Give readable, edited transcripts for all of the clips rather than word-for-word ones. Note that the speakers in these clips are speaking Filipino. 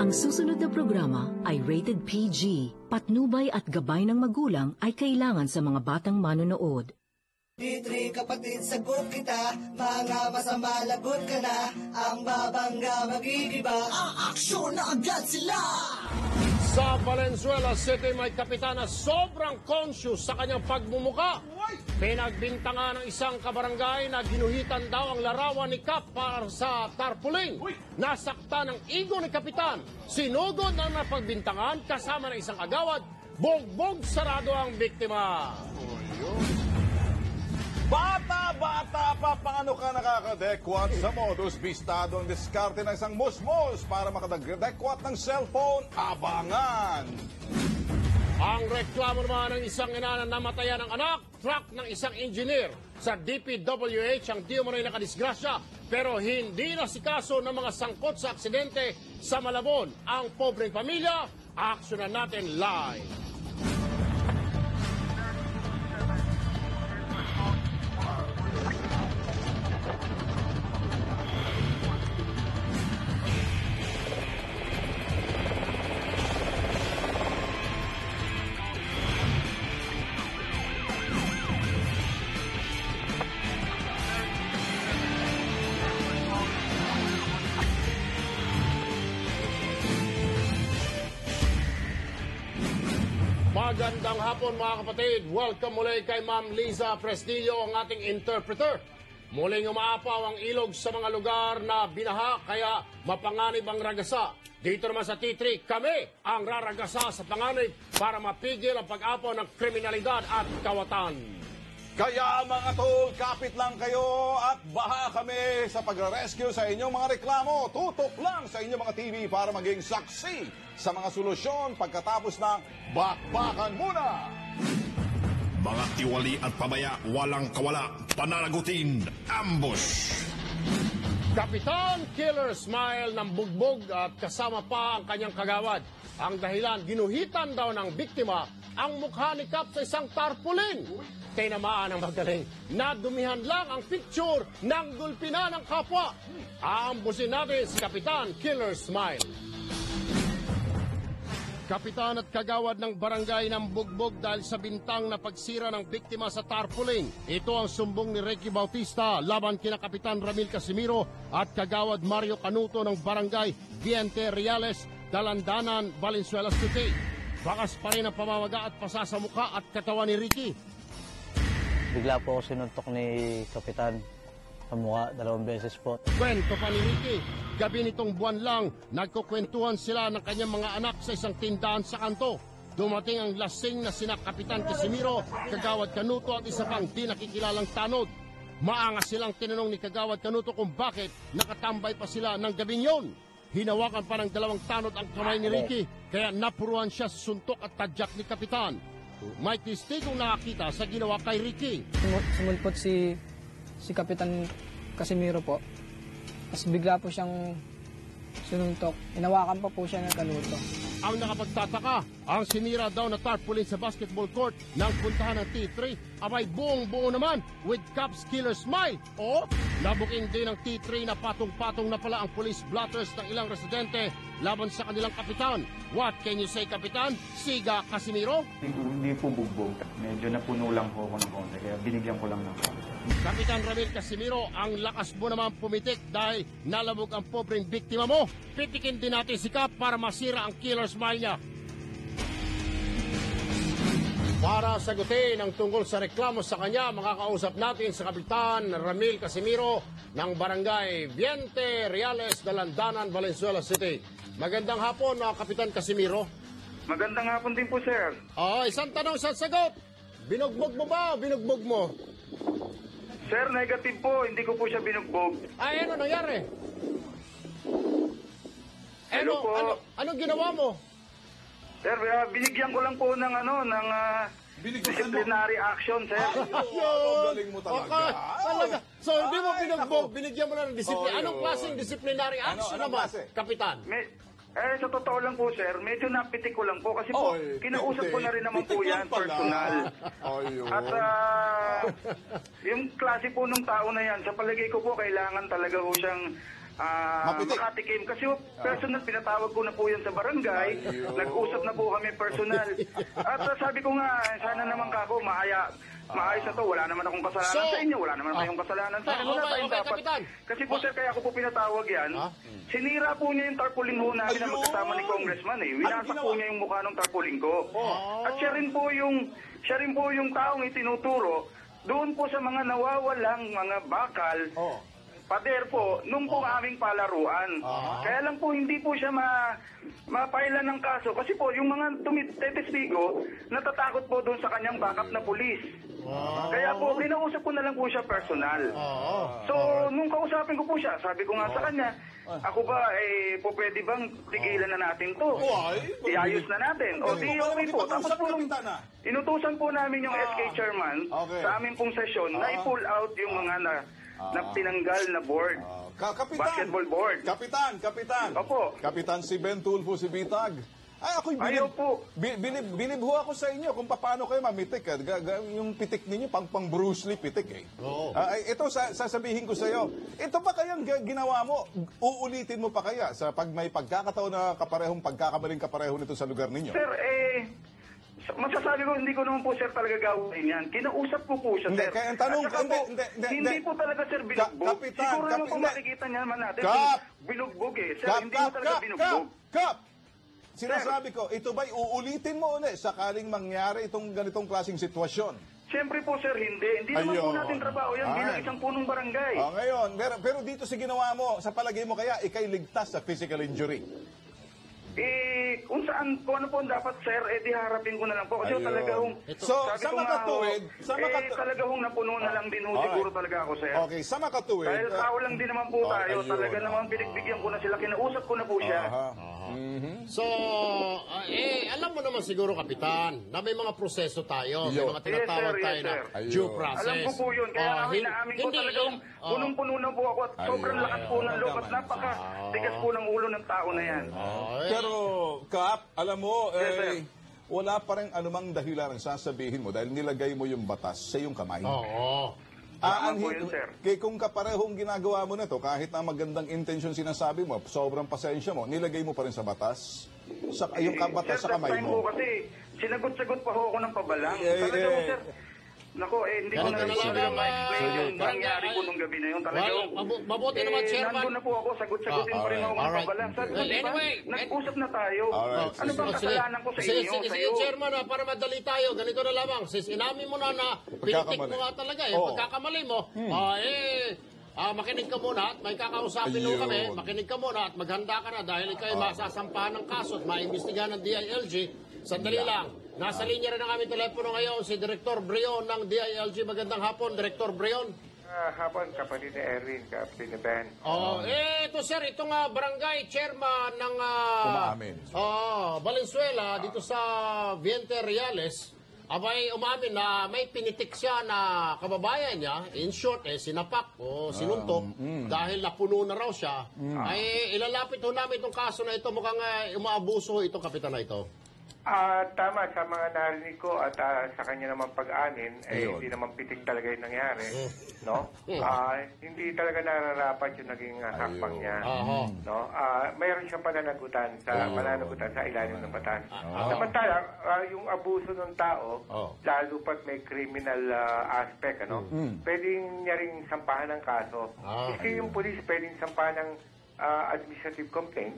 Ang susunod na programa ay rated PG. Patnubay at gabay ng magulang ay kailangan sa mga batang manonood. T3 kapatid, sagot kita. Mga masama, lagot ka na. Ang babangga, magigiba. Ang aksyon na agad sila. Sa Valenzuela City, may kapitan na sobrang conscious sa kanyang pagmumuka. Pinagbintangan ng isang kabarangay na ginuhitan daw ang larawan ni Kap para sa tarpaulin. Nasakta ng ego ni kapitan. Sinugod na napagbintangan kasama ng isang agawad. Bugbog sarado ang biktima. Bata-bata pa, paano ka nakakadekwat sa modus bistado ang diskarte ng isang musmos para makadadekwat ng cellphone? Abangan! Ang reklamo naman ng isang ina na namatayan ng anak, truck ng isang engineer. Sa DPWH ang di umano'y nakadisgrasya, pero hindi nasikaso ng mga sangkot sa aksidente sa Malabon. Ang pobreng pamilya, aksyonan natin live. Magandang hapon mga kapatid. Welcome muli kay Ma'am Liza Prestillo, ang ating interpreter. Muling umaapaw ang ilog sa mga lugar na binaha kaya mapanganib ang ragasa. Dito naman sa T3, kami ang raragasa sa panganib para mapigil ang pag-apaw ng kriminalidad at kawatan. Kaya mga tol, kapit lang kayo at baha kami sa pagre-rescue sa inyong mga reklamo. Tutok lang sa inyong mga TV para maging saksi sa mga solusyon pagkatapos ng bakbakan muna. Mga tiwali at pabaya, walang kawala, pananagutin, ambush. Kapitan Killer Smile ng bugbog at kasama pa ang kanyang kagawad. Ang dahilan, ginuhitan daw ng biktima ang mukha ni Kap sa isang tarpaulin. Tinamaan ang magaling. Nadumihan lang ang picture ng gulpina ng kapwa. Aambusin natin si Kapitan Killer Smile. Kapitan at kagawad ng barangay ng bugbog dahil sa bintang na pagsira ng biktima sa tarpaulin. Ito ang sumbong ni Ricky Bautista laban kina Kapitan Ramil Casimiro at kagawad Mario Canuto ng barangay Viente Reales, Dalandanan, Valenzuela City. Bakas pa rin ang pamamaga at pasa sa mukha at katawan ni Ricky. Bigla po ako sinuntok ni Kapitan sa mukha, 2 beses po. Kwento pa ni Ricky, gabi nitong buwan lang, nagkukwentuhan sila ng kanyang mga anak sa isang tindahan sa kanto. Dumating ang lasing na sina Kapitan Casimiro, Kagawad Canuto at isa pang di nakikilalang tanod. Maangas silang tinanong ni Kagawad Canuto kung bakit nakatambay pa sila ng gabing yon. Hinawakan pa ng 2 tanod ang kamay ni Ricky, kaya napuruan siya sa suntok at tadyak ni Kapitan. May testigong nakakita sa ginawa kay Ricky. Sumulpot si Kapitan Casimiro po. Tapos bigla po siyang sinuntok. Inawakan pa po siya ng Canuto. Ang nakapagtataka, ang sinira daw na tarpaulin sa basketball court ng puntahan ng T3 abay buong-buo naman with Cap's Killer Smile. O nabuking din ng T3 na patong-patong na pala ang police blotters ng ilang residente laban sa kanilang kapitan. What can you say, Kapitan? Siga Casimiro? Hindi po bugbog. Medyo napuno lang po ako ng konti, kaya binigyan ko lang ng konti. Kapitan Ramil Casimiro, ang lakas mo naman pumitik dahil nalabog ang pobreng biktima mo. Pitikin din natin si Kap para masira ang killer smile niya. Para sagutin ang tungkol sa reklamo sa kanya, makakausap natin sa Kapitan Ramil Casimiro ng Barangay Viente Reales, Dalandanan, Valenzuela City. Magandang hapon, Kapitan Casimiro. Magandang hapon din po, sir. Isang tanong sa sagot. Binugbog mo ba o binugbog mo? Sir, negative po. Hindi ko po siya binugbog. Ay, ano nangyari? Hello po. Anong ginawa mo? Sir, binigyan ko lang po ng disciplinary action, sir. Galing mo talaga. Talaga. So, hindi mo binugbog, binigyan mo na ng disiplina. Anong klaseng disciplinary action naman, Kapitan? Sa totoo lang po, sir, medyo napitik ko lang po kasi po, kinausap ko na rin naman po yan, personal. At yung klase po ng tao na yan, sa palagay ko po, kailangan talaga po siyang Mapitik. makatikim. Kasi personal, pinatawag ko na po yan sa barangay. Nag-usap na po kami personal. At sabi ko nga, sana naman kako, maayos na to. Wala naman akong kasalanan sa inyo. Wala naman kayong kasalanan sa akin. Wala tayong dapat. Kapitan. Kasi po sir, kaya ako po pinatawag yan. Sinira po niya yung tarpaulin ho namin na magkasama ni Congressman eh. Winasak po niya yung mukha ng tarpaulin ko. At siya rin po yung taong itinuturo doon po sa mga nawawalang mga bakal. Pader po, nung po aming palaruan. Kaya lang po hindi po siya mapailan ng kaso. Kasi po, yung mga tetestigo, natatakot po doon sa kanyang backup na pulis. Kaya po, kinausap ko na lang po siya personal. So, nung kausapin ko po siya, sabi ko nga sa kanya, ako ba, po pwede bang tigilan na natin to? Iayos na natin. O di okay po. Tapos po, inutusan po namin yung SK chairman sa aming pong sesyon na i-pull out yung mga na tinanggal na board. Kapitan. Basketball board. Kapitan. Opo. Kapitan si Ben Tulfo, si Bitag. Ay, ako'y Ayaw po. bilib ho ako sa inyo kung paano kayo mamitik. Yung pitik ninyo, pang Bruce Lee pitik eh. Ito, sasabihin ko sa iyo, ito ba kayang ginawa mo? Uulitin mo pa kaya sa pag may pagkakataon na pagkakamaling kapareho nito sa lugar ninyo? Sir, masasabi ko, hindi ko naman po, sir, talaga gawin yan. Kinausap ko po siya, Hindi, sir. kaya ang tanong, At saka po, hindi. hindi po talaga, sir, binugbog. Kapitan, Siguro naman po hindi. makikita niya naman natin. Kap! Binugbog eh. Sir, hindi mo talaga binugbog. Kap! Sinasabi ko, ito ba'y uulitin mo ulit sakaling mangyari itong ganitong klaseng sitwasyon? Siyempre po, sir, hindi. Hindi naman po natin trabaho yan bilang isang punong barangay. Ngayon, pero dito sa ginawa mo, sa palagay mo kaya, ikay ligtas sa physical injury? Kung ano po ang dapat, sir, di harapin ko na lang po. Kasi talaga hong, So, sabi sa ko nga, makatuwid, talaga hong napuno na lang din siguro talaga ako, sir. Okay, sa makatuwid. Dahil tao lang din naman po tayo. Talaga naman pinigbigyan ko na sila. Kinausap ko na po siya. So, alam mo naman siguro, Kapitan, na may mga proseso tayo. May mga tinatawag tayo na due process. Alam ko po yun. Kaya inaamin ko talagang punong-puno na po ako at sobrang lakas po ng loob at napaka-tigas po ng ulo ng tao na yan. Pero, Kap, alam mo, wala pa rin anumang dahilan ang sasabihin mo dahil nilagay mo yung batas sa iyong kamay. Tama po yun, sir. Kaya kung kaparehong ginagawa mo na to, kahit na magandang intensyon sinasabi mo, sobrang pasensya mo, nilagay mo pa rin sa batas, yung batas sa kamay Sir, that time po mo. kasi sinagot-sagot pa ho ako ng pabalang. Talaga po, sir. Nako, hindi ko na rin po talaga ma-explain yung nangyari po nung gabi na yun. Talaga mabuti naman, Chairman. nandun na po ako, sagot-sagutin pa rin ako ng pabalang. Sabi ko, di ba, nag-usap na tayo. Ano bang kasalanan ko sa inyo? Sige, Chairman, para madali tayo, ganito na lamang. Inamin mo na pinitik mo nga talaga. Pagkakamali mo, makinig ka muna at may kakausapin mo kami. Makinig ka muna at maghanda ka na dahil ikaw masasampahan ng kaso at maimbestigahan ng DILG. Sandali lang. Nasa linya rin ang aming telepono ngayon si Director Brion ng DILG. Magandang hapon, Director Brion. Hapon, kapatid ni Erwin, kapatid ni Ben. Ito sir, itong barangay chairman ng Valenzuela dito sa Viente Reales, abay umamin na may pinitik siya na kababayan niya, in short, sinapak o sinuntok dahil napuno na raw siya. Ay ilalapit ho namin itong kaso na ito, mukhang umaabuso itong kapitan na ito. Tama, sa mga narinig ko at sa kanya naman pag-anin, hindi naman pitik talaga yung nangyari. No? Hindi talaga nararapat yung naging hakbang niya. No? Mayroon siyang pananagutan sa ilalim ng batas. Samantala, yung abuso ng tao, lalo pat may criminal aspect, pwedeng niya rin sampahan ng kaso. Kasi yung police pwedeng sampahan ng administrative complaint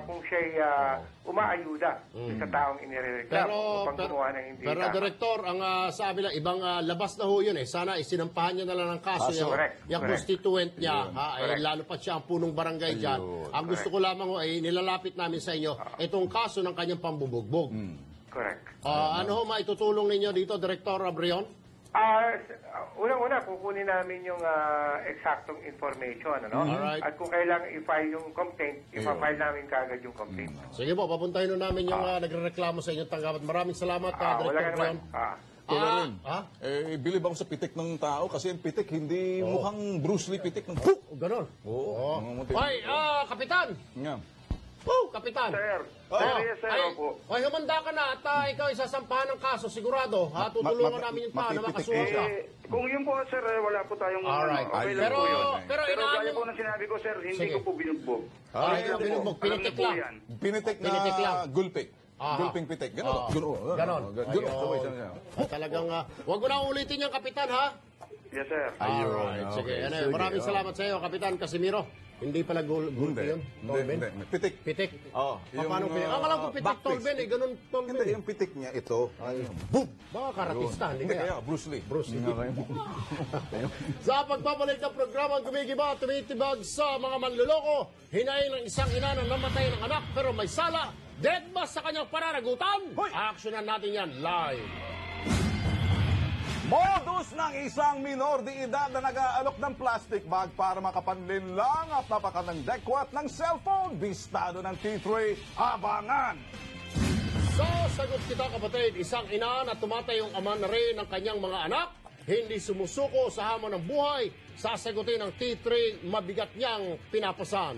kung siya'y umaayuda sa taong inireklamo upang gumawa ng hindi Pero Director, ang sabi lang, ibang labas na ho yun Sana isinampahan niya na lang ng kaso yung constituent niya. Lalo pa siya ang punong barangay dyan. Ang gusto ko lamang ay nilalapit namin sa inyo itong kaso ng kanyang pambubugbog. Correct. Ano ho maitutulong ninyo dito, Director Brion? Unang-una, kukunin namin yung eksaktong information, At kung kailangan i-file yung complaint, i-file namin kaagad yung complaint. Sige po, papuntahin namin yung nagrereklamo sa inyong tanggapan. Maraming salamat, Director Brion. Bilib ako sa pitik ng tao kasi yung pitik hindi mukhang Bruce Lee pitik ng Ganon. Ay, Kapitan! Oh, Kapitan. Sir. Oh, Sir, yes, sir. Opo. ay, humanda ka na at ikaw isasampahan ng kaso, sigurado. Ha? Tutulungan namin yung paano makasuhan ka. Kung yun po, sir, wala po tayong Alright. okay lang Pero, po yun. pero Pero inaano- gaya po na sinabi ko, sir, hindi Sige. ko po binugbog. Ay, binugbog, Alam pinitik na po lang. yan. Pinitik na Pinitik lang. gulpik. Aha. Gulping pitik. Ganon. Oo. Ganon. Ganon. Ganon. Sabay, Ayun. sabay. Ah, talagang, wag mo na ulitin yung Kapitan, ha? Yes, sir. Alright, sige. Okay, Ano, sige, maraming salamat sa iyo, Kapitan Casimiro. Hindi pala gulpi yun? Tolben? Hindi. Pitik. Pitik? Oo. Paano pitik? Ang alam ko pitik, backfist. Tolben eh. Ganun Tolben. Hindi, yung pitik niya, ito. Boom! Baka karatista, hindi Hindi kaya. kaya, Bruce Lee. Bruce Lee. Sa pagpapalik ng programa, tumigiba at tumitibag sa mga manluloko, hinayin ng isang ina na namatay ng anak pero may sala, dead ba sa kanyang pananagutan? Aksyonan natin yan live. Modus ng isang minor de edad na nag-aalok ng plastic bag para makapanlin lang at napakan ng dekwat ng cellphone. Bistado ng T3, abangan! Sa sagot kita kapatid, isang ina na tumatay yung ama na rin ng kanyang mga anak, hindi sumusuko sa hamon ng buhay, sasagutin ng T3 mabigat niyang pinapasan.